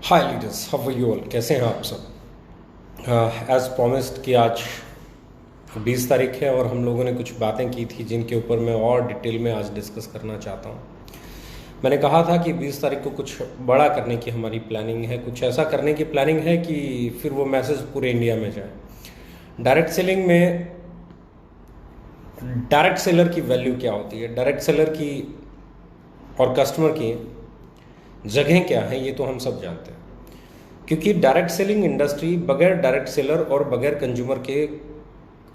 Hi leaders, how are you all? कैसे हैं आप सब? एज प्रॉमिस्ड कि आज 20 तारीख है और हम लोगों ने कुछ बातें की थी जिनके ऊपर मैं और डिटेल में आज डिस्कस करना चाहता हूँ। मैंने कहा था कि 20 तारीख को कुछ बड़ा करने की हमारी प्लानिंग है, कुछ ऐसा करने की प्लानिंग है कि फिर वो मैसेज पूरे इंडिया में जाए। डायरेक्ट सेलिंग में डायरेक्ट सेलर की वैल्यू क्या होती है, डायरेक्ट सेलर की और कस्टमर की जगह क्या है, ये तो हम सब जानते हैं। क्योंकि डायरेक्ट सेलिंग इंडस्ट्री बगैर डायरेक्ट सेलर और बगैर कंज्यूमर के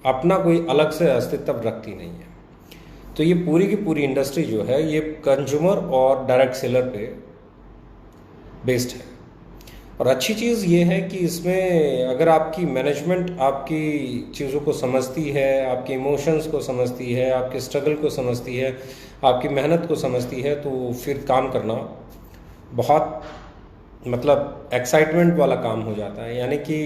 अपना कोई अलग से अस्तित्व रखती नहीं है। तो ये पूरी की पूरी इंडस्ट्री जो है ये कंज्यूमर और डायरेक्ट सेलर पे बेस्ड है। और अच्छी चीज़ ये है कि इसमें अगर आपकी मैनेजमेंट आपकी चीज़ों को समझती है, आपके इमोशंस को समझती है, आपके स्ट्रगल को समझती है, आपकी मेहनत को समझती है, तो फिर काम करना बहुत एक्साइटमेंट वाला काम हो जाता है। यानी कि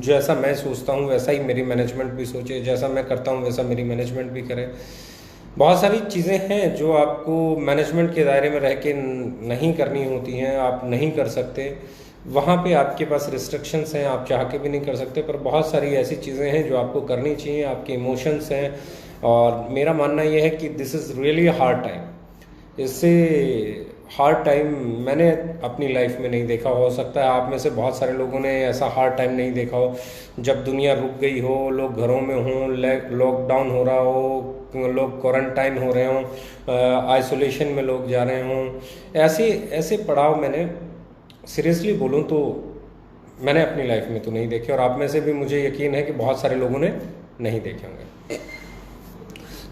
जैसा मैं सोचता हूँ वैसा ही मेरी मैनेजमेंट भी सोचे, जैसा मैं करता हूँ वैसा मेरी मैनेजमेंट भी करे। बहुत सारी चीज़ें हैं जो आपको मैनेजमेंट के दायरे में रह के नहीं करनी होती हैं, आप नहीं कर सकते। वहाँ पे आपके पास रिस्ट्रिक्शंस हैं, आप चाह के भी नहीं कर सकते। पर बहुत सारी ऐसी चीज़ें हैं जो आपको करनी चाहिए, आपके इमोशंस हैं। और मेरा मानना यह है कि this is really hard time. इससे हार्ड टाइम मैंने अपनी लाइफ में नहीं देखा। हो सकता है आप में से बहुत सारे लोगों ने ऐसा हार्ड टाइम नहीं देखा हो, जब दुनिया रुक गई हो, लोग घरों में हों, लॉकडाउन हो रहा हो, लोग क्वारंटाइन हो रहे हों, आइसोलेशन में लोग जा रहे हों। ऐसे ऐसे पड़ाव मैंने सीरियसली बोलूँ तो मैंने अपनी लाइफ में तो नहीं देखे, और आप में से भी मुझे यकीन है कि बहुत सारे लोगों ने नहीं देखे होंगे।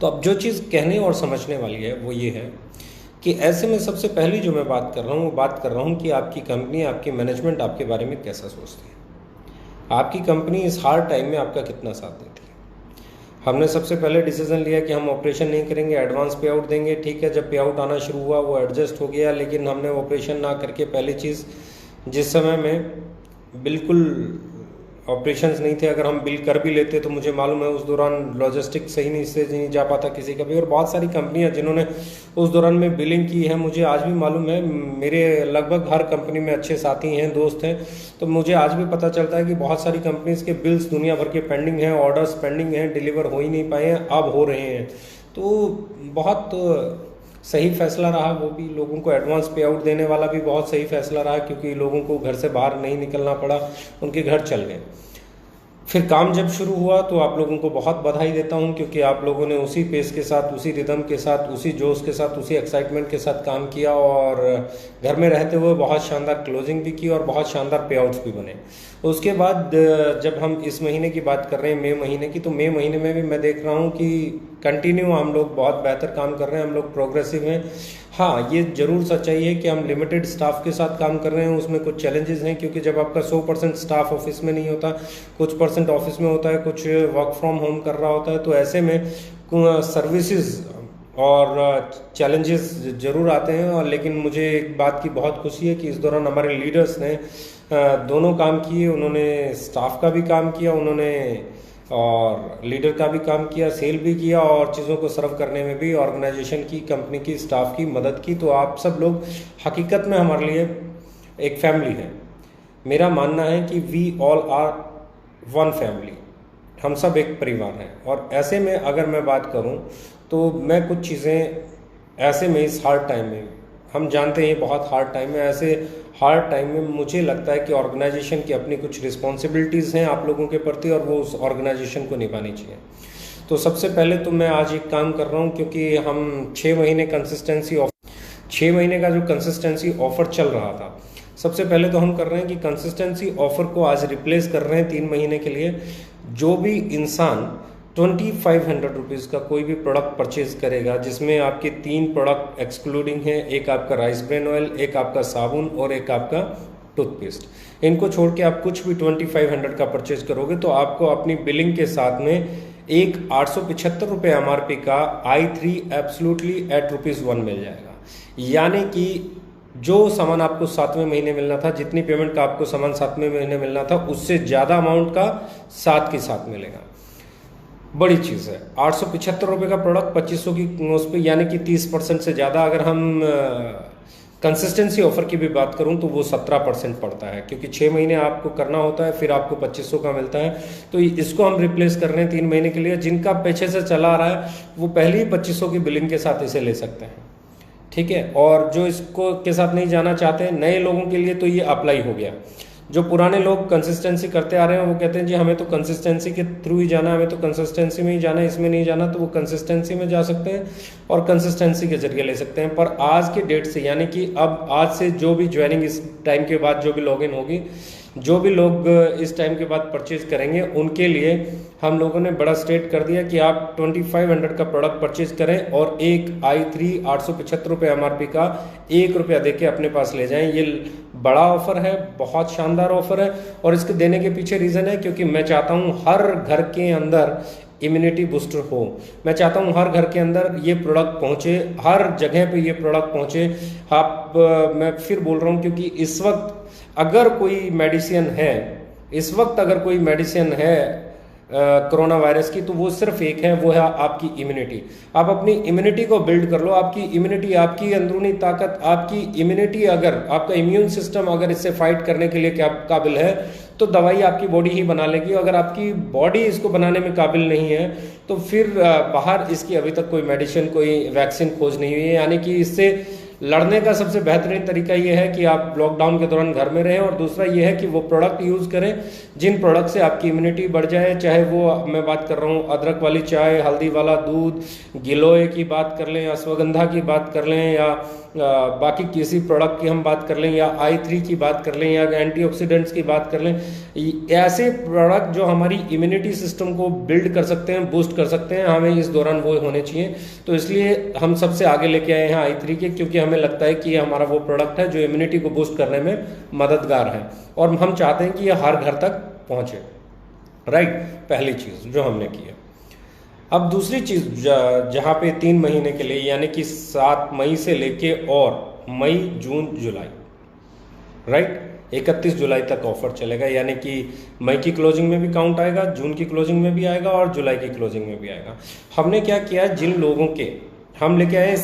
तो अब जो चीज़ कहने और समझने वाली है वो ये है कि ऐसे में सबसे पहली जो मैं बात कर रहा हूँ वो बात कर रहा हूँ कि आपकी कंपनी, आपकी मैनेजमेंट आपके बारे में कैसा सोचती है। आपकी कंपनी इस हार्ड टाइम में आपका कितना साथ देती है। हमने सबसे पहले डिसीजन लिया कि हम ऑपरेशन नहीं करेंगे, एडवांस पे आउट देंगे। ठीक है, जब पे आउट आना शुरू हुआ वो एडजस्ट हो गया, लेकिन हमने ऑपरेशन ना करके पहली चीज़, जिस समय में बिल्कुल ऑपरेशंस नहीं थे, अगर हम बिल कर भी लेते तो मुझे मालूम है उस दौरान लॉजिस्टिक सही नहीं जा पाता किसी का भी। और बहुत सारी कंपनियां जिन्होंने उस दौरान में बिलिंग की है, मुझे आज भी मालूम है, मेरे लगभग हर कंपनी में अच्छे साथी हैं, दोस्त हैं, तो मुझे आज भी पता चलता है कि बहुत सारी कंपनीज के बिल्स दुनिया भर के पेंडिंग हैं, ऑर्डर्स पेंडिंग हैं, डिलीवर हो ही नहीं पाए हैं, अब हो रहे हैं। तो बहुत सही फैसला रहा, वो भी लोगों को एडवांस पे आउट देने वाला भी बहुत सही फैसला रहा, क्योंकि लोगों को घर से बाहर नहीं निकलना पड़ा, उनके घर चल गए। फिर काम जब शुरू हुआ तो आप लोगों को बहुत बधाई देता हूं, क्योंकि आप लोगों ने उसी पेस के साथ, उसी रिदम के साथ, उसी जोश के साथ, उसी एक्साइटमेंट के साथ काम किया, और घर में रहते हुए बहुत शानदार क्लोजिंग भी की और बहुत शानदार पे आउट्स भी बने। उसके बाद जब हम इस महीने की बात कर रहे हैं, मई महीने की, तो मई महीने में भी मैं देख रहा हूँ कि कंटिन्यू हम लोग बहुत बेहतर काम कर रहे हैं, हम लोग प्रोग्रेसिव हैं। हाँ, ये जरूर सच्चाई है कि हम लिमिटेड स्टाफ के साथ काम कर रहे हैं, उसमें कुछ चैलेंजेस हैं, क्योंकि जब आपका 100% स्टाफ ऑफिस में नहीं होता, कुछ परसेंट ऑफिस में होता है, कुछ वर्क फ्रॉम होम कर रहा होता है, तो ऐसे में सर्विसेज और चैलेंजेस जरूर आते हैं। और लेकिन मुझे एक बात की बहुत खुशी है कि इस दौरान हमारे लीडर्स ने दोनों काम किए। उन्होंने स्टाफ का भी काम किया, उन्होंने और लीडर का भी काम किया, सेल भी किया, और चीज़ों को सर्व करने में भी ऑर्गेनाइजेशन की, कंपनी की, स्टाफ की मदद की। तो आप सब लोग हकीकत में हमारे लिए एक फैमिली है। मेरा मानना है कि we all are one family, हम सब एक परिवार हैं। और ऐसे में अगर मैं बात करूं तो मैं कुछ चीज़ें ऐसे में इस हार्ड टाइम में, हम जानते हैं बहुत हार्ड टाइम है, ऐसे हार्ड टाइम में मुझे लगता है कि ऑर्गेनाइजेशन की अपनी कुछ रिस्पॉन्सिबिलिटीज़ हैं आप लोगों के प्रति, और वो उस ऑर्गेनाइजेशन को निभानी चाहिए। तो सबसे पहले तो मैं आज एक काम कर रहा हूँ, क्योंकि हम 6 महीने कंसिस्टेंसी 6 महीने का जो कंसिस्टेंसी ऑफर चल रहा था, सबसे पहले तो हम कर रहे हैं कि कंसिस्टेंसी ऑफर को आज रिप्लेस कर रहे हैं 3 महीने के लिए। जो भी इंसान 2500 रुपीज़ का कोई भी प्रोडक्ट परचेज करेगा, जिसमें आपके 3 प्रोडक्ट एक्सक्लूडिंग हैं, एक आपका राइस ब्रेन ऑयल, एक आपका साबुन और एक आपका टूथपेस्ट, इनको छोड़ के आप कुछ भी 2500 का परचेज करोगे तो आपको अपनी बिलिंग के साथ में एक 875 रुपये MRP का i3 एब्सोल्युटली एट ₹1 मिल जाएगा। यानी कि जो सामान आपको 7वें महीने मिलना था, जितनी पेमेंट का आपको सामान 7वें महीने मिलना था, उससे ज़्यादा अमाउंट का साथ के साथ मिलेगा। बड़ी चीज़ है। 875 रुपये का प्रोडक्ट 2500 की उस पर, यानी कि 30% से ज़्यादा अगर हम कंसिस्टेंसी ऑफर की भी बात करूं तो वो 17% पड़ता है, क्योंकि 6 महीने आपको करना होता है, फिर आपको 2500 का मिलता है। तो इसको हम रिप्लेस कर रहे हैं 3 महीने के लिए। जिनका पीछे से चला आ रहा है वो पहले ही 2500 की बिलिंग के साथ इसे ले सकते हैं, ठीक है। और जो इसको के साथ नहीं जाना चाहते नए लोगों के लिए तो ये अप्लाई हो गया। जो पुराने लोग कंसिस्टेंसी करते आ रहे हैं वो कहते हैं जी हमें तो कंसिस्टेंसी के थ्रू ही जाना है, हमें तो कंसिस्टेंसी में ही जाना है, इसमें नहीं जाना, तो वो कंसिस्टेंसी में जा सकते हैं और कंसिस्टेंसी के जरिए ले सकते हैं। पर आज के डेट से, यानी कि अब आज से जो भी ज्वाइनिंग इस टाइम के बाद जो भी लॉगिन होगी, जो भी लोग इस टाइम के बाद परचेज करेंगे उनके लिए हम लोगों ने बड़ा स्टेट कर दिया कि आप 2500 का प्रोडक्ट परचेज करें और एक i3 875 MRP का ₹1 दे के अपने पास ले जाएं। ये बड़ा ऑफर है, बहुत शानदार ऑफर है। और इसके देने के पीछे रीज़न है क्योंकि मैं चाहता हूँ हर घर के अंदर इम्यूनिटी बूस्टर हो। मैं चाहता हूँ हर घर के अंदर ये प्रोडक्ट पहुँचे, हर जगह पे ये प्रोडक्ट पहुँचे। मैं फिर बोल रहा हूँ क्योंकि इस वक्त अगर कोई मेडिसिन है, इस वक्त अगर कोई मेडिसिन है कोरोना वायरस की, तो वो सिर्फ एक है, वो है आपकी इम्यूनिटी। आप अपनी इम्यूनिटी को बिल्ड कर लो। आपकी इम्यूनिटी, आपकी अंदरूनी ताकत, आपकी इम्यूनिटी, अगर आपका इम्यून सिस्टम अगर इससे फाइट करने के लिए काबिल है तो दवाई आपकी बॉडी ही बना लेगी। अगर आपकी बॉडी इसको बनाने में काबिल नहीं है तो फिर बाहर इसकी अभी तक कोई मेडिसिन, कोई वैक्सीन खोज नहीं हुई है। यानी कि इससे लड़ने का सबसे बेहतरीन तरीका ये है कि आप लॉकडाउन के दौरान घर में रहें, और दूसरा ये है कि वो प्रोडक्ट यूज़ करें जिन प्रोडक्ट से आपकी इम्यूनिटी बढ़ जाए। चाहे वो मैं बात कर रहा हूँ अदरक वाली चाय, हल्दी वाला दूध, गिलोय की बात कर लें, अश्वगंधा की बात कर लें, या बाकी किसी प्रोडक्ट की हम बात कर लें, या i3 की बात कर लें, या एंटीऑक्सीडेंट्स की बात कर लें। ऐसे प्रोडक्ट जो हमारी इम्यूनिटी सिस्टम को बिल्ड कर सकते हैं, बूस्ट कर सकते हैं, हमें इस दौरान वो होने चाहिए। तो इसलिए हम सबसे आगे लेके आए हैं i3 के, क्योंकि हमें लगता है कि ये हमारा वो प्रोडक्ट है जो इम्यूनिटी को बूस्ट करने में मददगार है और हम चाहते हैं कि ये हर घर तक पहुंचे। राइट, पहली चीज़ जो हमने की है। अब दूसरी चीज़ जहाँ पे 3 महीने के लिए, यानी कि 7 मई से लेके और मई, जून, जुलाई, राइट, 31 जुलाई तक ऑफर चलेगा। यानी कि मई की क्लोजिंग में भी काउंट आएगा, जून की क्लोजिंग में भी आएगा और जुलाई की क्लोजिंग में भी आएगा। हमने क्या किया, जिन लोगों के हम लेके आए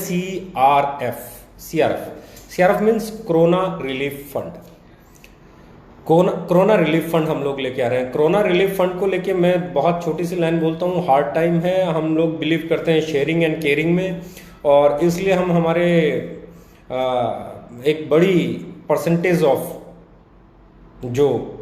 CRF means corona relief fund. Corona relief fund हम लोग लेके आ रहे हैं। कोरोना रिलीफ फंड को लेके मैं बहुत छोटी सी लाइन बोलता हूँ, हार्ड टाइम है। हम लोग बिलीव करते हैं शेयरिंग एंड केयरिंग में, और इसलिए हम हमारे एक बड़ी परसेंटेज ऑफ जो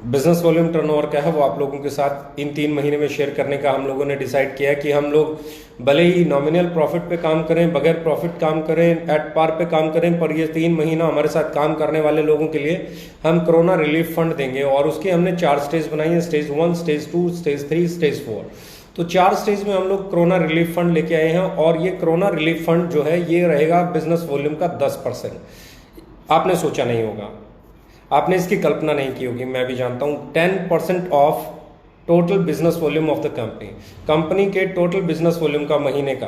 बिजनेस वॉल्यूम टर्नओवर का है वो आप लोगों के साथ इन 3 महीने में शेयर करने का हम लोगों ने डिसाइड किया है कि हम लोग भले ही नॉमिनल प्रॉफिट पे काम करें, बगैर प्रॉफिट काम करें, एट पार पे काम करें, पर ये 3 महीना हमारे साथ काम करने वाले लोगों के लिए हम कोरोना रिलीफ फंड देंगे। और उसकी हमने 4 स्टेज बनाई है, स्टेज 1, स्टेज 2, स्टेज 3, स्टेज 4। तो 4 स्टेज में हम लोग कोरोना रिलीफ फंड लेके आए हैं। और ये कोरोना रिलीफ फंड जो है ये रहेगा बिजनेस वॉल्यूम का 10%। आपने सोचा नहीं होगा, आपने इसकी कल्पना नहीं की होगी, मैं भी जानता हूँ। 10% of total business volume of the company के टोटल बिजनेस वॉल्यूम का महीने का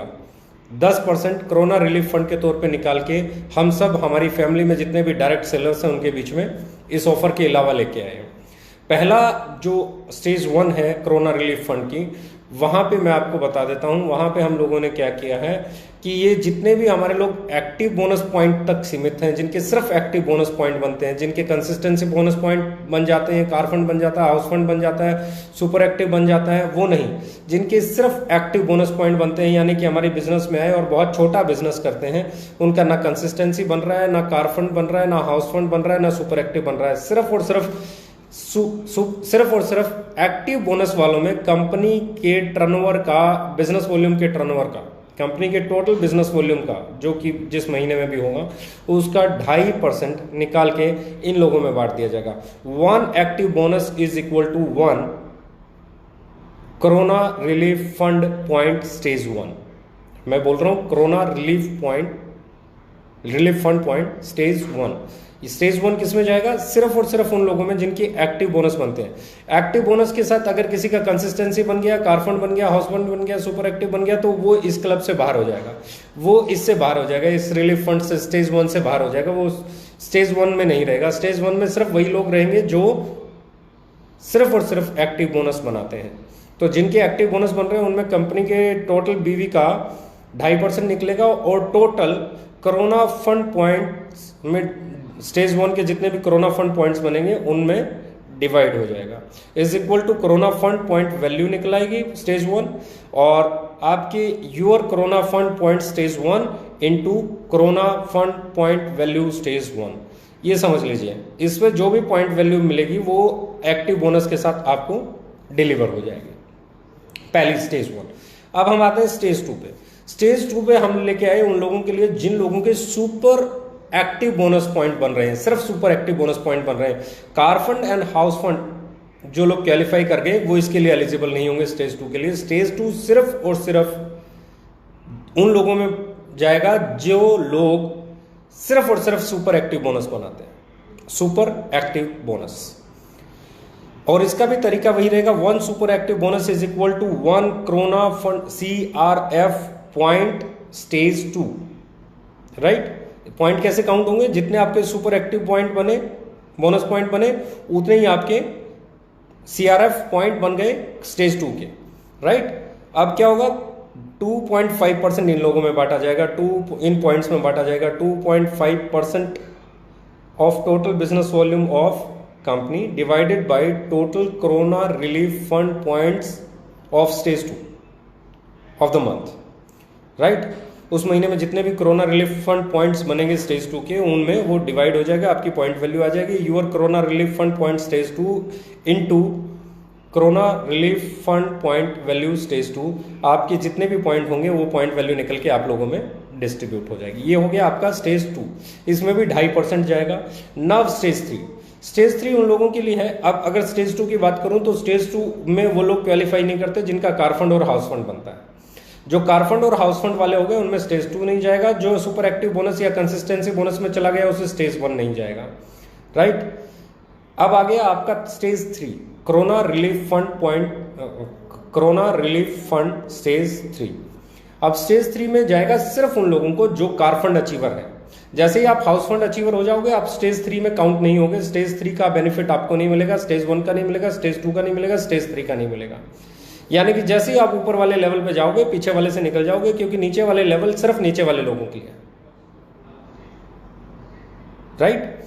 10% कोरोना रिलीफ फंड के तौर पे निकाल के हम सब हमारी फैमिली में जितने भी डायरेक्ट सेलर्स हैं उनके बीच में इस ऑफर के अलावा लेके आए हैं। पहला जो स्टेज 1 है कोरोना रिलीफ फंड की, वहाँ पे मैं आपको बता देता हूँ। वहाँ पे हम लोगों ने क्या किया है कि ये जितने भी हमारे लोग एक्टिव बोनस पॉइंट तक सीमित हैं, जिनके सिर्फ एक्टिव बोनस पॉइंट बनते हैं, जिनके कंसिस्टेंसी बोनस पॉइंट बन जाते हैं, कार फंड बन जाता है, हाउस फंड बन जाता है, सुपर एक्टिव बन जाता है, वो नहीं, जिनके सिर्फ एक्टिव बोनस पॉइंट बनते हैं, यानी कि हमारे बिजनेस में आए और बहुत छोटा बिजनेस करते हैं, उनका ना कंसिस्टेंसी बन रहा है, ना कार फंड बन रहा है, ना हाउस फंड बन रहा है, ना सुपर एक्टिव बन रहा है। सिर्फ और सिर्फ एक्टिव बोनस वालों में कंपनी के टर्नओवर का, बिजनेस वॉल्यूम के टर्नओवर का, कंपनी के टोटल बिजनेस वॉल्यूम का, जो कि जिस महीने में भी होगा, उसका 2.5% निकाल के इन लोगों में बांट दिया जाएगा। 1 active bonus is equal to 1 corona relief fund point stage 1। मैं बोल रहा हूं corona relief fund point stage 1। Stage 1 किस में जाएगा? सिर्फ और सिर्फ उन लोगों में जिनकी एक्टिव बोनस बनते हैं। एक्टिव बोनस के साथ अगर किसी का कंसिस्टेंसी बन गया, कार फंड बन गया, हाउस फंड बन गया, सुपर एक्टिव बन गया, तो वो इस क्लब से बाहर हो जाएगा, वो इससे बाहर हो जाएगा, इस रिलीफ फंड से स्टेज 1 से बाहर हो जाएगा, वो स्टेज 1 में नहीं रहेगा। स्टेज 1 में सिर्फ वही लोग रहेंगे जो सिर्फ और सिर्फ एक्टिव बोनस बनाते हैं। तो जिनके एक्टिव बोनस बन रहे हैं उनमें कंपनी के टोटल बीवी का 2.5% निकलेगा और टोटल कोरोना फंड पॉइंट्स में स्टेज 1 के जितने भी कोरोना फंड पॉइंट्स बनेंगे उनमें डिवाइड हो जाएगा, is equal to corona fund point value निकल आएगी स्टेज 1, और आपके your corona fund point stage 1 into corona fund point value stage 1, ये समझ लीजिए। इसमें जो भी पॉइंट वैल्यू मिलेगी वो एक्टिव बोनस के साथ आपको डिलीवर हो जाएगी, पहली स्टेज 1। अब हम आते हैं स्टेज 2 पे। स्टेज 2 पे हम लेके आए उन लोगों के लिए जिन लोगों के सुपर एक्टिव बोनस पॉइंट बन रहे हैं, सिर्फ सुपर एक्टिव बोनस पॉइंट बन रहे हैं। Car fund and house fund जो लोग क्वालिफाई कर गए वो इसके लिए एलिजिबल नहीं होंगे स्टेज 2 के लिए। स्टेज 2 सिर्फ और सिर्फ उन लोगों में जाएगा जो लोग सिर्फ और सिर्फ सुपर एक्टिव बोनस बनाते हैं, सुपर एक्टिव बोनस। और इसका भी तरीका वही रहेगा, 1 super active bonus is equal to 1 corona fund CRF point stage 2, right. Point कैसे काउंट होंगे, जितने आपके सुपर एक्टिव पॉइंट बने, बोनस पॉइंट बने, उतने ही आपके CRF पॉइंट बन गए स्टेज 2 के, राइट। अब क्या होगा, 2.5% इन लोगों में बांटा जाएगा, इन पॉइंट्स में बांटा जाएगा। 2.5% of total business volume of company divided by total corona relief fund points of stage 2 of the month, right. उस महीने में जितने भी कोरोना रिलीफ फंड पॉइंट्स बनेंगे स्टेज 2 के, उनमें वो डिवाइड हो जाएगा, आपकी पॉइंट वैल्यू आ जाएगी। Your corona relief fund point stage 2 into corona relief fund point value stage 2, आपके जितने भी पॉइंट होंगे वो पॉइंट वैल्यू निकल के आप लोगों में डिस्ट्रीब्यूट हो जाएगी। ये हो गया आपका स्टेज 2, इसमें भी 2.5% जाएगा। नव स्टेज 3, स्टेज 3 उन लोगों के लिए है। अब अगर स्टेज 2 की बात करूं तो स्टेज 2 में वो लोग क्वालिफाई नहीं करते जिनका कार फंड और हाउस फंड बनता है। जो कार फंड और हाउस फंड वाले हो गए उनमें स्टेज 2 नहीं जाएगा। जो सुपर एक्टिव बोनस या कंसिस्टेंसी बोनस में चला गया उसे स्टेज 1 नहीं जाएगा, राइट। अब आ गया आपका stage 3, corona relief fund point, corona relief fund stage 3। अब स्टेज 3 में जाएगा सिर्फ उन लोगों को जो कार फंड अचीवर है। जैसे ही आप हाउस फंड अचीवर हो जाओगे आप स्टेज 3 में काउंट नहीं होगे। स्टेज 3 का बेनिफिट आपको नहीं मिलेगा, स्टेज 1 का नहीं मिलेगा, स्टेज 2 का नहीं मिलेगा, स्टेज 3 का नहीं मिलेगा। यानी कि जैसे ही आप ऊपर वाले लेवल पे जाओगे पीछे वाले से निकल जाओगे, क्योंकि नीचे वाले लेवल सिर्फ नीचे वाले लोगों के लिए, राइट।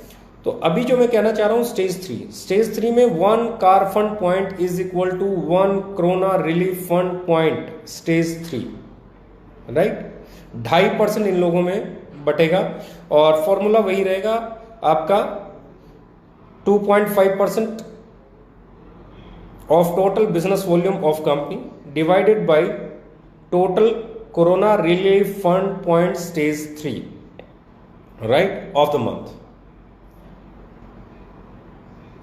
तो अभी जो मैं कहना चाह रहा हूं स्टेज 3 में 1 car fund point is equal to 1 corona relief fund point stage 3, right. 2.5% इन लोगों में बटेगा और फॉर्मूला वही रहेगा आपका 2.5% of total business volume of company divided by total corona relief fund point stage 3, right, of the month.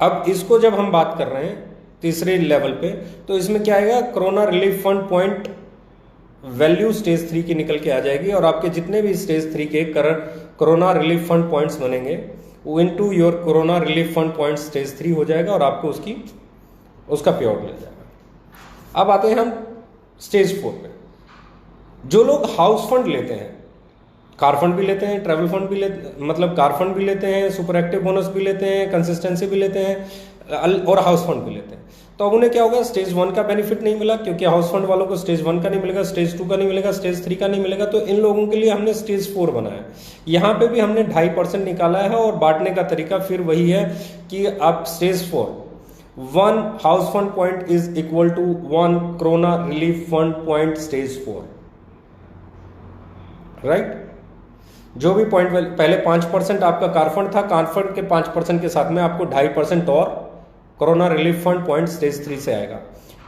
अब इसको जब हम बात कर रहे हैं तीसरे लेवल पे, तो इसमें क्या आएगा, corona relief fund point value stage 3 की निकल के आ जाएगी और आपके जितने भी स्टेज 3 के कोरोना रिलीफ फंड पॉइंट्स बनेंगे वो into your corona relief fund point stage 3 हो जाएगा और आपको उसका पे आउट मिल जाएगा। अब आते हैं हम स्टेज 4 पे। जो लोग हाउस फंड लेते हैं, कार फंड भी लेते हैं, ट्रैवल फंड भी लेते, मतलब कार फंड भी लेते हैं, सुपर एक्टिव बोनस भी लेते हैं, कंसिस्टेंसी भी लेते हैं और हाउस फंड भी लेते हैं, तो अब उन्हें क्या होगा, स्टेज 1 का बेनिफिट नहीं मिला क्योंकि हाउस फंड वालों को स्टेज 1 का नहीं मिलेगा, स्टेज 2 का नहीं मिलेगा, स्टेज 3 का नहीं मिलेगा। तो इन लोगों के लिए हमने स्टेज 4 बनाया। यहाँ पे भी हमने 2.5% निकाला है और बांटने का तरीका फिर वही है कि आप stage 4 1 house fund point is equal to 1 corona relief fund point stage 4, right. जो भी पॉइंट पहले 5% आपका कार फंड था, कार फंड के 5% के साथ में आपको 2.5% और corona relief fund point stage 3 से आएगा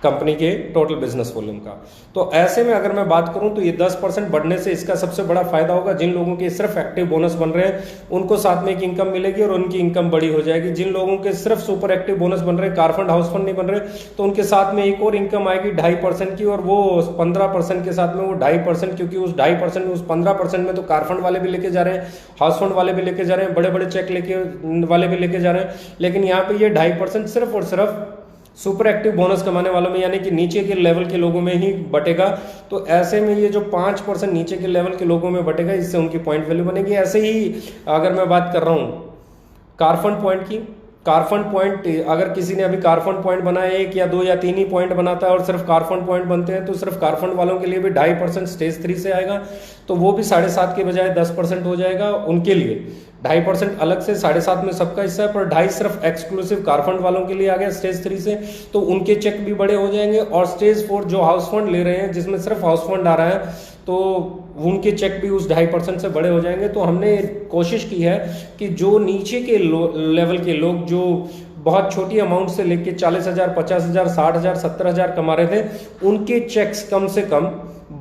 कंपनी के टोटल बिजनेस वॉल्यूम का। तो ऐसे में अगर मैं बात करूं तो ये 10% बढ़ने से इसका सबसे बड़ा फायदा होगा, जिन लोगों के सिर्फ एक्टिव बोनस बन रहे हैं उनको साथ में एक इनकम मिलेगी और उनकी इनकम बड़ी हो जाएगी। जिन लोगों के सिर्फ सुपर एक्टिव बोनस बन रहे हैं, कार फंड हाउस फंड नहीं बन रहे, तो उनके साथ में एक और इनकम आएगी 2.5% की, और वो 15% के साथ में वो 2.5%, क्योंकि उस 2.5% में, उस 15% में तो कार फंड वाले भी लेके जा रहे हैं, हाउस फंड वाले भी लेके जा रहे हैं, बड़े बड़े चेक लेके वाले भी लेके जा रहे हैं, लेकिन यहाँ पे ये 2.5% सिर्फ और सिर्फ सुपर एक्टिव बोनस कमाने वालों में यानी कि नीचे के लेवल के लोगों में ही बटेगा। तो ऐसे में ये जो 5% नीचे के लेवल के लोगों में बटेगा, इससे उनकी पॉइंट वैल्यू बनेगी। ऐसे ही अगर मैं बात कर रहा हूँ कार फंड पॉइंट की, कार फंड पॉइंट, अगर किसी ने अभी कार फंड पॉइंट बनाया, एक या दो या तीन ही पॉइंट बनाता है और सिर्फ कार फंड पॉइंट बनते हैं, तो सिर्फ कार फंड वालों के लिए भी 2.5% स्टेज 3 से आएगा, तो वो भी 7.5 के बजाय 10% हो जाएगा उनके लिए। 2.5% अलग से, 7.5 में सबका हिस्सा है, पर 2.5 सिर्फ एक्सक्लूसिव कार फंड वालों के लिए आ गया स्टेज 3 से, तो उनके चेक भी बड़े हो जाएंगे। और स्टेज 4 जो हाउस फंड ले रहे हैं, जिसमें सिर्फ हाउस फंड आ रहा है, तो उनके चेक भी उस 2.5% से बड़े हो जाएंगे। तो हमने कोशिश की है कि जो नीचे के लेवल के लोग, जो बहुत छोटी अमाउंट से लेके 40,000, 50,000, 60,000, 70,000 कमा रहे थे, उनके चेक्स कम से कम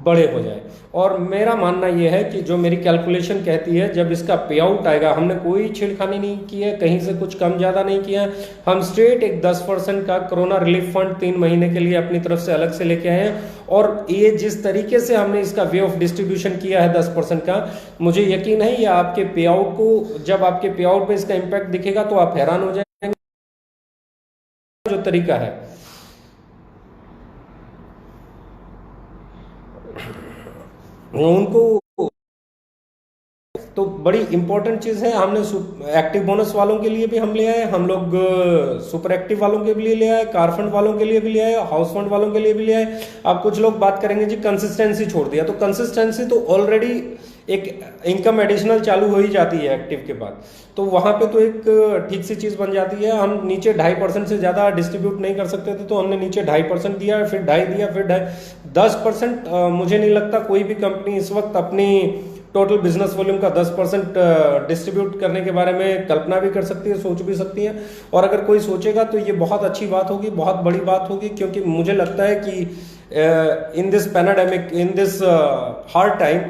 बड़े हो जाए। और मेरा मानना यह है कि जो मेरी कैलकुलेशन कहती है, जब इसका पे आउट आएगा, हमने कोई छेड़खानी नहीं की है, कहीं से कुछ कम ज़्यादा नहीं किया है, हम स्ट्रेट एक 10% का कोरोना रिलीफ फंड 3 महीने के लिए अपनी तरफ से अलग से लेके आए हैं। और ये जिस तरीके से हमने इसका वे ऑफ डिस्ट्रीब्यूशन किया है 10% का, मुझे यकीन है ये आपके पे आउट को, जब आपके पे आउट पे इसका इम्पैक्ट दिखेगा तो आप हैरान हो जाएंगे। जो तरीका है उनको, तो बड़ी इंपॉर्टेंट चीज़ है। हमने एक्टिव बोनस वालों के लिए भी हम ले आए, हम लोग सुपर एक्टिव वालों के लिए ले आए, कार फंड वालों के लिए भी ले आए, हाउस फंड वालों के लिए भी ले आए। अब कुछ लोग बात करेंगे जी कंसिस्टेंसी छोड़ दिया, तो कंसिस्टेंसी तो ऑलरेडी एक इनकम एडिशनल चालू हो ही जाती है एक्टिव के बाद, तो वहां पे तो एक ठीक सी चीज बन जाती है। हम नीचे 2.5% से ज्यादा डिस्ट्रीब्यूट नहीं कर सकते थे, तो हमने नीचे 2.5% दिया, फिर 2.5 दिया, फिर 10%। मुझे नहीं लगता कोई भी कंपनी इस वक्त अपनी टोटल बिजनेस वॉल्यूम का 10% डिस्ट्रीब्यूट करने के बारे में कल्पना भी कर सकती है, सोच भी सकती है। और अगर कोई सोचेगा तो ये बहुत अच्छी बात होगी, बहुत बड़ी बात होगी, क्योंकि मुझे लगता है कि in this pandemic, in this hard time,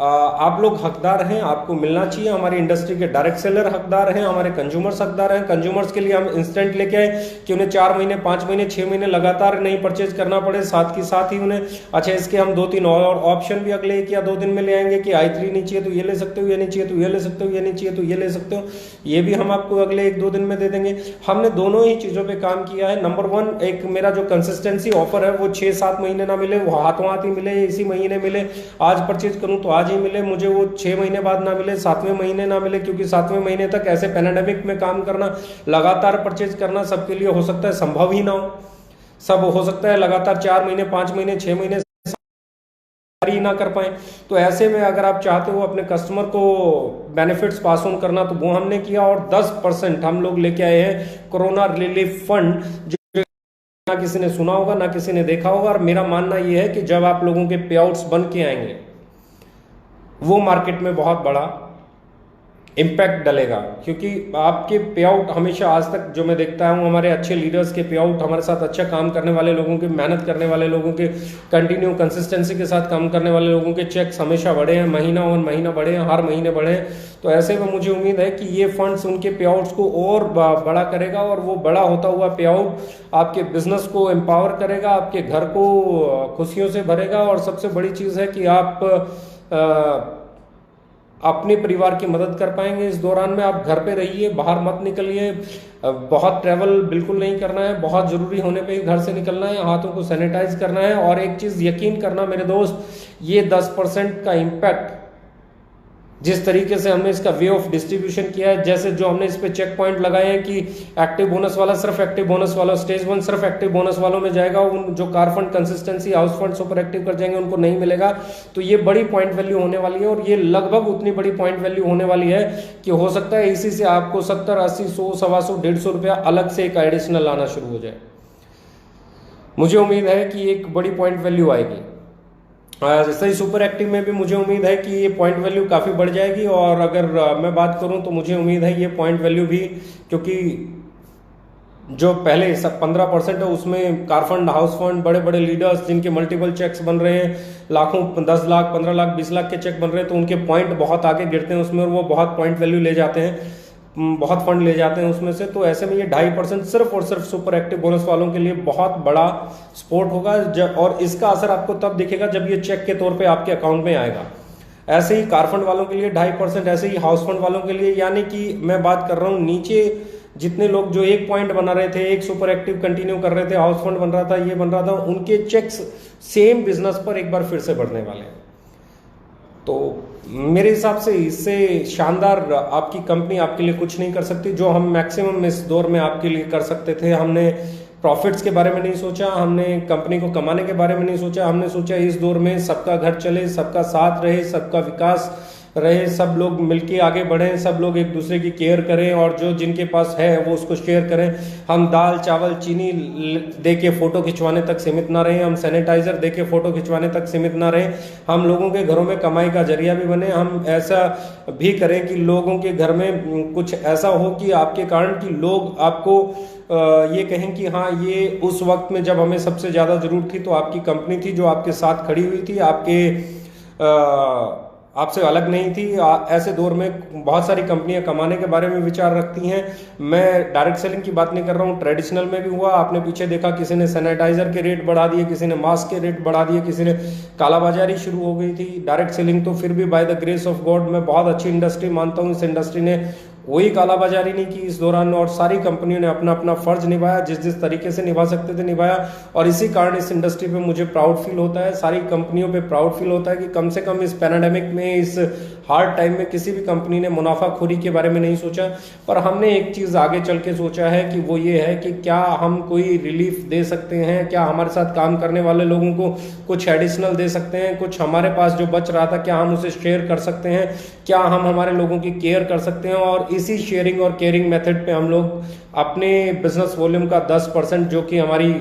आप लोग हकदार हैं, आपको मिलना चाहिए। हमारी इंडस्ट्री के डायरेक्ट सेलर हकदार हैं, हमारे कंज्यूमर्स हकदार हैं। कंज्यूमर्स के लिए हम इंस्टेंट लेके आए कि उन्हें 4 महीने, 5 महीने, 6 महीने लगातार नहीं परचेज करना पड़े, साथ के साथ ही उन्हें, अच्छा इसके हम 2-3 और ऑप्शन भी अगले 1 या 2 दिन में ले आएंगे कि i3 नहीं चाहिए तो ये ले सकते हो, ये नहीं चाहिए तो ये ले सकते हो, ये नहीं चाहिए तो ये ले सकते हो, ये भी हम आपको अगले 1-2 दिन में दे देंगे। हमने दोनों ही चीज़ों पर काम किया है। नंबर 1, एक मेरा जो कंसिस्टेंसी ऑफर है वो 6-7 महीने ना मिले, वो हाथों हाथ ही मिले, इसी महीने मिले, आज परचेज करूँ तो आज ही मिले, मुझे वो 6 महीने बाद ना मिले, 7वें महीने ना मिले, क्योंकि 7वें महीने तक ऐसे पैंडेमिक में काम करना, लगातार परचेज करना सबके लिए हो सकता है संभव ही ना हो। सब हो सकता है लगातार 4 महीने, 5 महीने, 6 महीने ही ना कर पाए। तो ऐसे में अगर आप चाहते हो अपने कस्टमर को बेनिफिट्स पास ऑन करना, तो वो हमने किया। और 10% हम लोग लेके आए हैं कोरोना रिलीफ फंड, जो ना किसी ने सुना होगा, ना किसी ने देखा होगा। और मेरा मानना यह है कि जब आप लोगों के पे आउट्स बन के आएंगे, वो मार्केट में बहुत बड़ा इम्पैक्ट डलेगा, क्योंकि आपके पे आउट हमेशा, आज तक जो मैं देखता हूँ, हमारे अच्छे लीडर्स के पे आउट, हमारे साथ अच्छा काम करने वाले लोगों के, मेहनत करने वाले लोगों के, कंटिन्यू कंसिस्टेंसी के साथ काम करने वाले लोगों के चेक्स हमेशा बढ़े हैं, महीना और महीना बढ़े हैं, हर महीने बढ़े हैं। तो ऐसे में मुझे उम्मीद है कि ये फंड्स उनके पे आउट्स को और बड़ा करेगा, और वो बड़ा होता हुआ पे आउट आपके बिजनेस को एम्पावर करेगा, आपके घर को खुशियों से भरेगा। और सबसे बड़ी चीज़ है कि आप अपने परिवार की मदद कर पाएंगे। इस दौरान में आप घर पे रहिए, बाहर मत निकलिए, बहुत ट्रैवल बिल्कुल नहीं करना है, बहुत ज़रूरी होने पे ही घर से निकलना है, हाथों को सैनिटाइज करना है। और एक चीज़ यकीन करना मेरे दोस्त, ये 10% का इम्पैक्ट, जिस तरीके से हमने इसका वे ऑफ डिस्ट्रीब्यूशन किया है, जैसे जो हमने इस पे चेक पॉइंट लगाए हैं कि एक्टिव बोनस वाला सिर्फ एक्टिव बोनस वाला, स्टेज 1 सिर्फ एक्टिव बोनस वालों में जाएगा, उन जो car fund, consistency, house fund super active कर जाएंगे उनको नहीं मिलेगा। तो ये बड़ी पॉइंट वैल्यू होने वाली है, और ये लगभग उतनी बड़ी पॉइंट वैल्यू होने वाली है कि हो सकता है इसी से आपको 70, 80, 100, 125, 150 रुपया अलग से एक एडिशनल आना शुरू हो जाए। मुझे उम्मीद है कि एक बड़ी पॉइंट वैल्यू आएगी। जैसे ही सुपर एक्टिव में भी मुझे उम्मीद है कि ये पॉइंट वैल्यू काफ़ी बढ़ जाएगी। और अगर मैं बात करूं तो मुझे उम्मीद है ये पॉइंट वैल्यू भी, क्योंकि जो पहले सब 15% है उसमें कार फंड, हाउस फंड, बड़े बड़े लीडर्स जिनके मल्टीपल चेक्स बन रहे हैं, लाखों, 10 लाख, 15 लाख, 20 लाख के चेक बन रहे हैं, तो उनके पॉइंट बहुत आगे गिरते हैं उसमें, और वो बहुत पॉइंट वैल्यू ले जाते हैं, बहुत फंड ले जाते हैं उसमें से। तो ऐसे में ये 2.5% सिर्फ और सिर्फ सुपर एक्टिव बोनस वालों के लिए बहुत बड़ा सपोर्ट होगा। और इसका असर आपको तब दिखेगा जब ये चेक के तौर पे आपके अकाउंट में आएगा। ऐसे ही कार फंड वालों के लिए 2.5%, ऐसे ही हाउस फंड वालों के लिए, यानी कि मैं बात कर रहा हूँ नीचे जितने लोग जो 1 पॉइंट बना रहे थे, एक सुपर एक्टिव कंटिन्यू कर रहे थे, हाउस फंड बन रहा था, ये बन रहा था, उनके चेक्स सेम बिजनेस पर एक बार फिर से बढ़ने वाले हैं। तो मेरे हिसाब से इससे शानदार आपकी कंपनी आपके लिए कुछ नहीं कर सकती। जो हम मैक्सिमम इस दौर में आपके लिए कर सकते थे, हमने प्रॉफिट्स के बारे में नहीं सोचा, हमने कंपनी को कमाने के बारे में नहीं सोचा, हमने सोचा इस दौर में सबका घर चले, सबका साथ रहे, सबका विकास रहे, सब लोग मिलके आगे बढ़ें, सब लोग एक दूसरे की केयर करें और जो जिनके पास है वो उसको शेयर करें। हम दाल चावल चीनी दे के फ़ोटो खिंचवाने तक सीमित ना रहें, हम सैनिटाइज़र दे के फ़ोटो खिंचवाने तक सीमित ना रहें, हम लोगों के घरों में कमाई का जरिया भी बने। हम ऐसा भी करें कि लोगों के घर में कुछ ऐसा हो कि आपके कारण कि लोग आपको ये कहें कि हाँ, ये उस वक्त में जब हमें सबसे ज़्यादा ज़रूरत थी तो आपकी कंपनी थी जो आपके साथ खड़ी हुई थी, आपसे अलग नहीं थी। ऐसे दौर में बहुत सारी कंपनियां कमाने के बारे में विचार रखती हैं। मैं डायरेक्ट सेलिंग की बात नहीं कर रहा हूँ, ट्रेडिशनल में भी हुआ। आपने पीछे देखा किसी ने सैनिटाइजर के रेट बढ़ा दिए, किसी ने मास्क के रेट बढ़ा दिए, किसी ने कालाबाजारी शुरू हो गई थी। डायरेक्ट सेलिंग तो फिर भी by the grace of God मैं बहुत अच्छी इंडस्ट्री मानता हूँ। इस इंडस्ट्री ने कोई कालाबाजारी नहीं की इस दौरान और सारी कंपनियों ने अपना अपना फर्ज निभाया, जिस जिस तरीके से निभा सकते थे निभाया। और इसी कारण इस इंडस्ट्री पे मुझे प्राउड फील होता है, सारी कंपनियों पे प्राउड फील होता है कि कम से कम इस पैराडेमिक में, इस हार्ड टाइम में किसी भी कंपनी ने मुनाफाखोरी के बारे में नहीं सोचा। पर हमने एक चीज़ आगे चल के सोचा है कि वो ये है कि क्या हम कोई रिलीफ दे सकते हैं, क्या हमारे साथ काम करने वाले लोगों को कुछ एडिशनल दे सकते हैं, कुछ हमारे पास जो बच रहा था क्या हम उसे शेयर कर सकते हैं, क्या हम हमारे लोगों की केयर कर सकते हैं। और इसी शेयरिंग और केयरिंग मेथड पे हम लोग अपने बिजनेस वॉल्यूम का 10% जो कि हमारी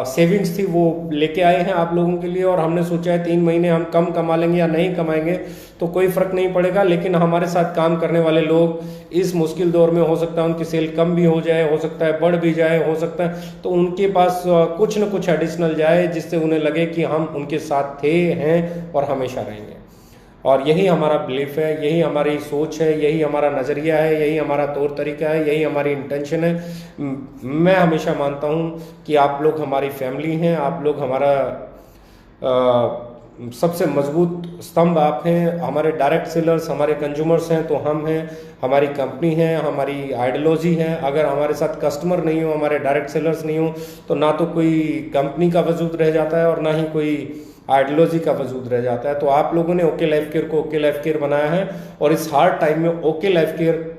सेविंग्स थी वो लेके आए हैं आप लोगों के लिए। और हमने सोचा है 3 महीने हम कम कमा लेंगे या नहीं कमाएंगे तो कोई फर्क नहीं पड़ेगा, लेकिन हमारे साथ काम करने वाले लोग इस मुश्किल दौर में हो सकता है उनकी सेल कम भी हो जाए, हो सकता है बढ़ भी जाए, हो सकता है तो उनके पास कुछ न कुछ एडिशनल जाए जिससे उन्हें लगे कि हम उनके साथ थे, हैं और हमेशा रहेंगे। और यही हमारा बिलीफ है, यही हमारी सोच है, यही हमारा नज़रिया है, यही हमारा तौर तरीका है, यही हमारी इंटेंशन है। मैं हमेशा मानता हूँ कि आप लोग हमारी फैमिली हैं, आप लोग हमारा सबसे मजबूत स्तंभ आप हैं। हमारे डायरेक्ट सेलर्स हमारे कंज्यूमर्स हैं तो हम हैं, हमारी कंपनी है, हमारी आइडियोलॉजी है। अगर हमारे साथ कस्टमर नहीं हो, हमारे डायरेक्ट सेलर्स नहीं हो तो ना तो कोई कंपनी का वजूद रह जाता है और ना ही कोई आइडियोलॉजी का वजूद रह जाता है। तो आप लोगों ने ओके लाइफ केयर को ओके लाइफ केयर बनाया है और इस हार्ड टाइम में ओके लाइफ केयर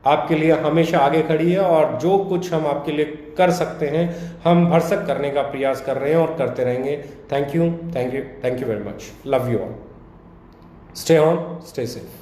आपके लिए हमेशा आगे खड़ी है और जो कुछ हम आपके लिए कर सकते हैं हम भरसक करने का प्रयास कर रहे हैं और करते रहेंगे। Thank you, thank you, thank you very much. Love you all. Stay on, stay safe.